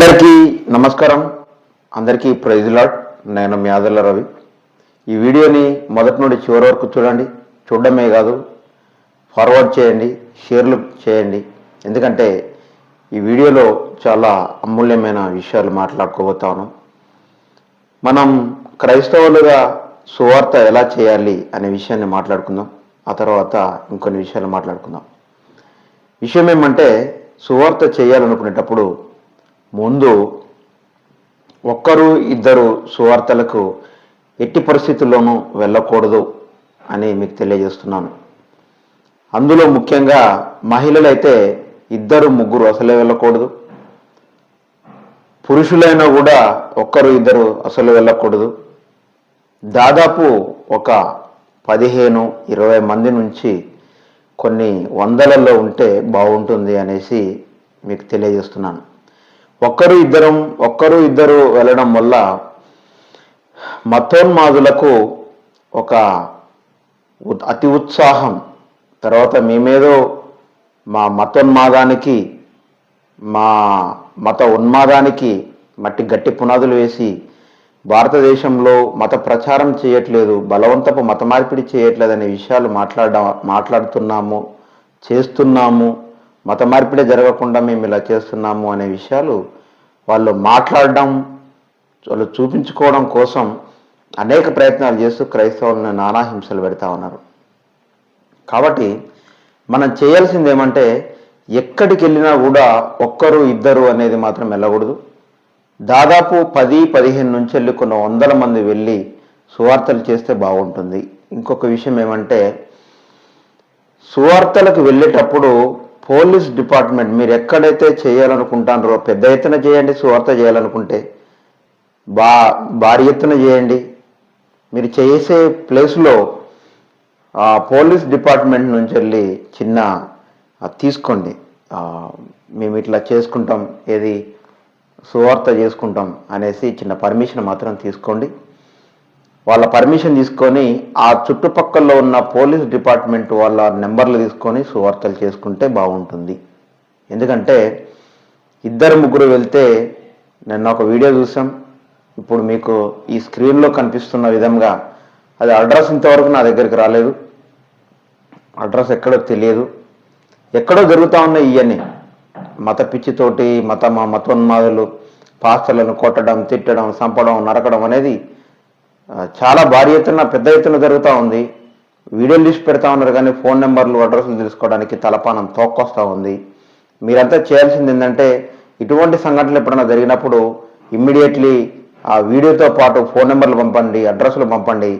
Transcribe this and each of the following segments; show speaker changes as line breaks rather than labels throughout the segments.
అందరికీ నమస్కారం. అందరికీ ప్రైజ్ లార్డ్. నేను మీ ఆదర్ల రవి. ఈ వీడియోని మొదటి నుండి చివరి వరకు చూడండి. చూడడమే కాదు, ఫార్వర్డ్ చేయండి, షేర్లు చేయండి. ఎందుకంటే ఈ వీడియోలో చాలా అమూల్యమైన విషయాలు మాట్లాడుకోబోతాను. మనం క్రైస్తవులుగా సువార్త ఎలా చేయాలి అనే విషయాన్ని మాట్లాడుకుందాం. ఆ తర్వాత ఇంకొన్ని విషయాలు మాట్లాడుకుందాం. విషయం ఏమంటే, సువార్త చేయాలనుకునేటప్పుడు ముందు ఒక్కరు ఇద్దరు సువార్తలకు ఎట్టి పరిస్థితుల్లోనూ వెళ్ళకూడదు అని మీకు తెలియజేస్తున్నాను. అందులో ముఖ్యంగా మహిళలైతే ఇద్దరు ముగ్గురు అసలే వెళ్ళకూడదు. పురుషులైనా కూడా ఒక్కరు ఇద్దరు అసలు వెళ్ళకూడదు. దాదాపు ఒక 15-20 మంది నుంచి కొన్ని వందలలో ఉంటే బాగుంటుంది అనేసి మీకు తెలియజేస్తున్నాను. ఒక్కరు ఇద్దరు వెళ్ళడం వల్ల మతోన్మాదులకు ఒక అతి ఉత్సాహం, తర్వాత మేమేదో మా మతోన్మాదానికి మా మత ఉన్మాదానికి గట్టి పునాదులు వేసి భారతదేశంలో మత ప్రచారం చేయట్లేదు, బలవంతపు మత మార్పిడి చేయట్లేదు అనే విషయాలు చేస్తున్నాము, మత మార్పిడి జరగకుండా మేము ఇలా చేస్తున్నాము అనే విషయాలు వాళ్ళు మాట్లాడడం, వాళ్ళు చూపించుకోవడం కోసం అనేక ప్రయత్నాలు చేస్తూ క్రైస్తవులను నానా హింసలు పెడతా ఉన్నారు. కాబట్టి మనం చేయాల్సింది ఏమంటే, ఎక్కడికి వెళ్ళినా కూడా ఒక్కరు ఇద్దరు అనేది మాత్రం వెళ్ళకూడదు. దాదాపు 10-15 నుంచి వెళ్ళి కొన్ని వందల మంది వెళ్ళి సువార్తలు చేస్తే బాగుంటుంది. ఇంకొక విషయం ఏమంటే, సువార్తలకు వెళ్ళేటప్పుడు పోలీస్ డిపార్ట్మెంట్, మీరు ఎక్కడైతే చేయాలనుకుంటారో పెద్ద ఎత్తున చేయండి. సువార్త చేయాలనుకుంటే భారీ ఎత్తున చేయండి. మీరు చేసే ప్లేస్లో పోలీస్ డిపార్ట్మెంట్ నుంచి వెళ్ళి చిన్న తీసుకోండి, మేము ఇట్లా చేసుకుంటాం, ఏది సువార్త చేసుకుంటాం అనేసి చిన్న పర్మిషన్ మాత్రం తీసుకోండి. వాళ్ళ పర్మిషన్ తీసుకొని ఆ చుట్టుపక్కల ఉన్న పోలీస్ డిపార్ట్మెంట్ వాళ్ళ నెంబర్లు తీసుకొని సువార్తలు చేసుకుంటే బాగుంటుంది. ఎందుకంటే ఇద్దరు ముగ్గురు వెళ్తే, నిన్న ఒక వీడియో చూసాం, ఇప్పుడు మీకు ఈ స్క్రీన్లో కనిపిస్తున్న విధంగా అది అడ్రస్ ఇంతవరకు నా దగ్గరికి రాలేదు. అడ్రస్ ఎక్కడో తెలియదు. ఎక్కడో జరుగుతూ ఉన్నాయి ఇవన్నీ. మత పిచ్చితోటి మతోన్మాదులు పాస్టర్లను కొట్టడం, తిట్టడం, చంపడం, నరకడం అనేది చాలా భారీ ఎత్తున పెద్ద ఎత్తున జరుగుతూ ఉంది. వీడియో లిస్ట్ పెడతా ఉన్నారు, కానీ ఫోన్ నెంబర్లు అడ్రస్లు తెలుసుకోవడానికి తలపానం తోక్కొస్తూ ఉంది. మీరంతా చేయాల్సింది ఏంటంటే, ఇటువంటి సంఘటనలు ఎప్పుడైనా జరిగినప్పుడు ఇమ్మీడియట్లీ ఆ వీడియోతో పాటు ఫోన్ నెంబర్లు పంపండి, అడ్రస్లు పంపండి.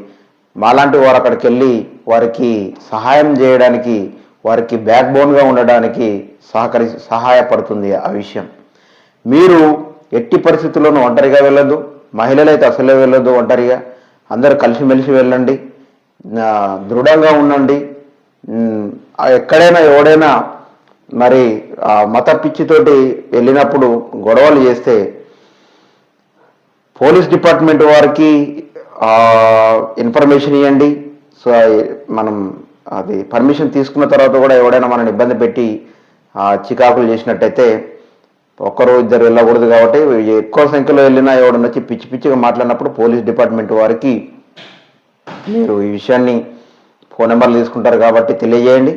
మాలాంటి వారు అక్కడికి వెళ్ళి వారికి సహాయం చేయడానికి, వారికి బ్యాక్ బోన్గా ఉండడానికి సహాయపడుతుంది ఆ విషయం. మీరు ఎట్టి పరిస్థితుల్లోనూ ఒంటరిగా వెళ్ళొద్దు. మహిళలైతే అసలే వెళ్ళొద్దు ఒంటరిగా. అందరూ కలిసిమెలిసి వెళ్ళండి, దృఢంగా ఉండండి. ఎక్కడైనా ఎవడైనా మరి మత పిచ్చితోటి వెళ్ళినప్పుడు గొడవలు చేస్తే పోలీస్ డిపార్ట్మెంట్ వారికి ఇన్ఫర్మేషన్ ఇవ్వండి. సో మనం అది పర్మిషన్ తీసుకున్న తర్వాత కూడా ఎవడైనా మనల్ని ఇబ్బంది పెట్టి చికాకులు చేసినట్టయితే ఒక్కరు ఇద్దరు వెళ్ళకూడదు. కాబట్టి ఎక్కువ సంఖ్యలో వెళ్ళినా ఎవడన్నా వచ్చి పిచ్చి పిచ్చిగా మాట్లాడినప్పుడు పోలీస్ డిపార్ట్మెంట్ వారికి మీరు ఈ విషయాన్ని ఫోన్ నెంబర్లు తీసుకుంటారు కాబట్టి తెలియజేయండి.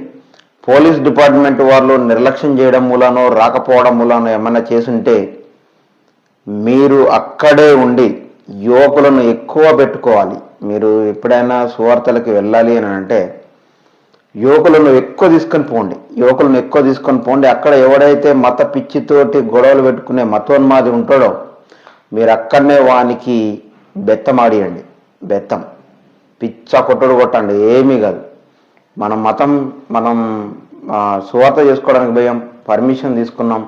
పోలీస్ డిపార్ట్మెంట్ వాళ్ళు నిర్లక్ష్యం చేయడం మూలానో రాకపోవడం మూలానో ఏమన్నా చేసుంటే మీరు అక్కడే ఉండి యువకులను ఎక్కువ పెట్టుకోవాలి. మీరు ఎప్పుడైనా సువార్తలకు వెళ్ళాలి అని అంటే యువకులను ఎక్కువ తీసుకొని పోండి. అక్కడ ఎవడైతే మత పిచ్చితోటి గొడవలు పెట్టుకునే మతోన్మాది ఉంటాడో మీరు అక్కడనే వానికి బెత్తమాడియండి. బెత్తం పిచ్చ కొట్టండి, ఏమీ కాదు. మనం సువార్త చేసుకోవడానికి పోయాం, పర్మిషన్ తీసుకున్నాం,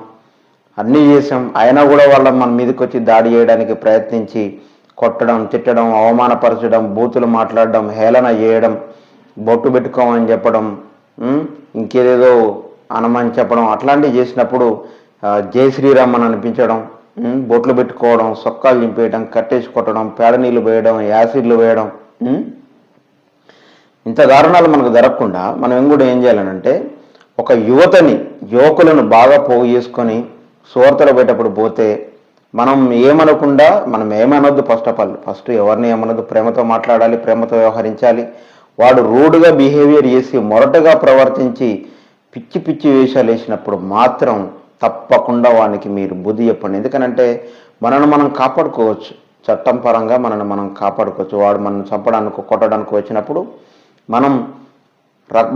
అన్నీ చేసాం. అయినా కూడా వాళ్ళ మన మీదకి వచ్చి దాడి చేయడానికి ప్రయత్నించి కొట్టడం, తిట్టడం, అవమానపరచడం, బూతులు మాట్లాడడం, హేళన చేయడం, బొట్టు పెట్టుకోమని చెప్పడం, ఇంకేదేదో అనమని చెప్పడం, అట్లాంటివి చేసినప్పుడు జై శ్రీరామ్ అని అనిపించడం, బొట్లు పెట్టుకోవడం, సొక్కాలు చింపేయడం, కట్టేసి కొట్టడం, పేడ నీళ్లు వేయడం, యాసిడ్లు వేయడం, ఇంత దారుణాలు మనకు జరగకుండా మనం కూడా ఏం చేయాలనంటే, ఒక యువకులను బాగా పోగు చేసుకొని సువార్తలు పోయేటప్పుడు పోతే మనం ఏమనకుండా మనం ఏమనొద్దు. ఫస్ట్ ఎవరిని ఏమనొద్దు, ప్రేమతో మాట్లాడాలి, ప్రేమతో వ్యవహరించాలి. వాడు రూడ్గా బిహేవియర్ చేసి మొరటగా ప్రవర్తించి పిచ్చి పిచ్చి వేషాలు వేసినప్పుడు మాత్రం తప్పకుండా వానికి మీరు బుద్ధి చెప్పండి. ఎందుకనంటే మనల్ని మనం కాపాడుకోవచ్చు, చట్టం పరంగా మనల్ని మనం కాపాడుకోవచ్చు. వాడు మనం చంపడానికి కొట్టడానికి వచ్చినప్పుడు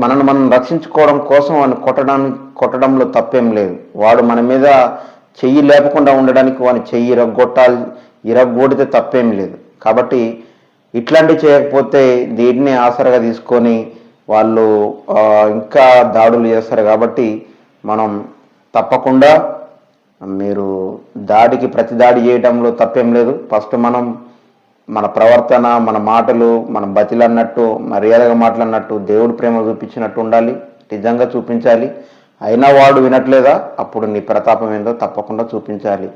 మనల్ని మనం రక్షించుకోవడం కోసం వాడిని కొట్టడంలో తప్పేం లేదు. వాడు మన మీద చెయ్యి లేపకుండా ఉండడానికి వాని చెయ్యి ఇరగొడితే తప్పేం లేదు. కాబట్టి ఇట్లాంటివి చేయకపోతే దీన్ని ఆసరగా తీసుకొని వాళ్ళు ఇంకా దాడులు చేస్తారు. కాబట్టి మనం తప్పకుండా మీరు ప్రతి దాడి చేయడంలో తప్పేం లేదు. ఫస్ట్ మన ప్రవర్తన, మన మాటలు, మనం బతిలన్నట్టు, మర్యాదగా మాట్లాడినట్టు, దేవుడు ప్రేమ చూపించినట్టు ఉండాలి, నిజంగా చూపించాలి. అయినా వాడు వినట్లేదా, అప్పుడు నీ ప్రతాపం ఏందో తప్పకుండా చూపించాలి.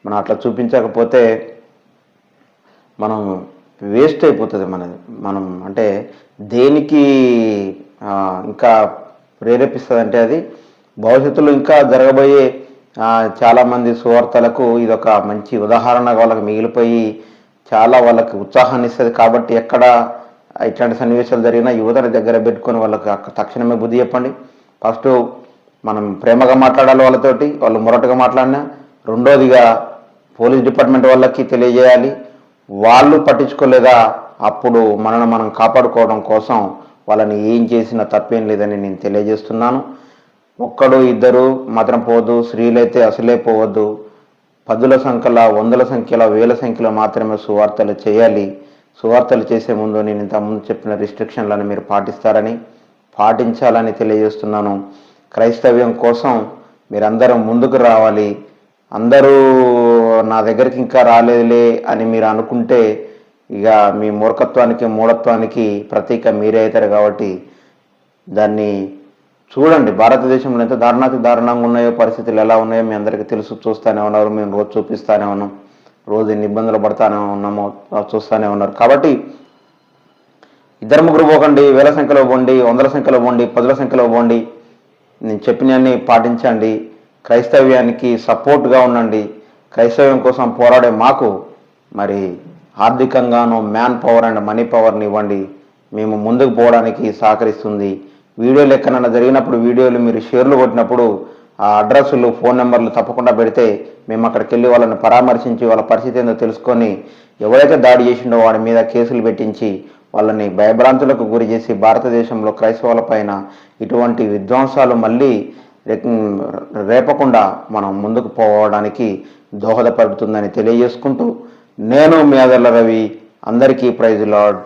మనం అట్లా చూపించకపోతే మనం వేస్ట్ అయిపోతుంది మనం అంటే దేనికి ఇంకా ప్రేరేపిస్తుంది అంటే అది భవిష్యత్తులో ఇంకా జరగబోయే చాలామంది సువార్తలకు ఇదొక మంచి ఉదాహరణగా వాళ్ళకి మిగిలిపోయి చాలా వాళ్ళకి ఉత్సాహాన్ని ఇస్తుంది. కాబట్టి ఎక్కడ ఇట్లాంటి సన్నివేశాలు జరిగినా యువతని దగ్గర పెట్టుకొని వాళ్ళకి తక్షణమే బుద్ధి చెప్పండి. ఫస్ట్ మనం ప్రేమగా మాట్లాడాలి వాళ్ళతోటి, వాళ్ళు మొరటగా మాట్లాడినా. రెండోదిగా పోలీస్ డిపార్ట్మెంట్ వాళ్ళకి తెలియజేయాలి. వాళ్ళు పట్టించుకోలేదా అప్పుడు మనల్ని మనం కాపాడుకోవడం కోసం వాళ్ళని ఏం చేసినా తప్పేం లేదని నేను తెలియజేస్తున్నాను. ఒక్కడు ఇద్దరు మాత్రం పోవద్దు, స్త్రీలైతే అసలే పోవద్దు. 10ల సంఖ్యలో, 100ల సంఖ్యలో, 1000ల సంఖ్యలో మాత్రమే సువార్తలు చేయాలి. సువార్తలు చేసే ముందు నేను ఇంతకుముందు చెప్పిన రిస్ట్రిక్షన్లను మీరు పాటించాలని తెలియజేస్తున్నాను. క్రైస్తవ్యం కోసం మీరందరూ ముందుకు రావాలి. అందరూ నా దగ్గరికి ఇంకా రాలేదులే అని మీరు అనుకుంటే ఇక మీ మూర్ఖత్వానికి, మూఢత్వానికి ప్రతీక మీరే అవుతారు. కాబట్టి దాన్ని చూడండి. భారతదేశంలో ఎంత దారుణంగా ఉన్నాయో, పరిస్థితులు ఎలా ఉన్నాయో మీ అందరికీ తెలుసు. చూస్తూనే ఉన్నారు, మేము రోజు చూపిస్తూనే ఉన్నాం, రోజు ఎన్ని ఇబ్బందులు పడుతూనే ఉన్నామో చూస్తూనే ఉన్నారు. కాబట్టి 2-3 పోకండి, 1000ల సంఖ్యలో పోండి, 100ల సంఖ్యలో పోండి, 10ల సంఖ్యలో పోండి. నేను చెప్పినవన్నీ పాటించండి. క్రైస్తవ్యానికి సపోర్ట్గా ఉండండి. క్రైస్తవ్యం కోసం పోరాడే మాకు మరి ఆర్థికంగానూ మ్యాన్ పవర్ అండ్ మనీ పవర్ని ఇవ్వండి. మేము ముందుకు పోవడానికి సహకరిస్తుంది. వీడియోలు ఎక్కడైనా జరిగినప్పుడు వీడియోలు మీరు షేర్లు కొట్టినప్పుడు ఆ అడ్రస్లు, ఫోన్ నెంబర్లు తప్పకుండా పెడితే మేము అక్కడికి వెళ్ళి వాళ్ళని పరామర్శించి వాళ్ళ పరిస్థితి ఏందో తెలుసుకొని ఎవరైతే దాడి చేసిండో వాడి మీద కేసులు పెట్టించి వాళ్ళని భయభ్రాంతులకు గురి చేసి భారతదేశంలో క్రైస్తవుల పైన ఇటువంటి విధ్వంసాలు మళ్ళీ రేపకుండా మనం ముందుకు పోవడానికి దోహదపడుతుందని తెలియజేసుకుంటూ నేను మీ ఆదర్ల రవి. అందరికీ ప్రైజ్ లార్డ్.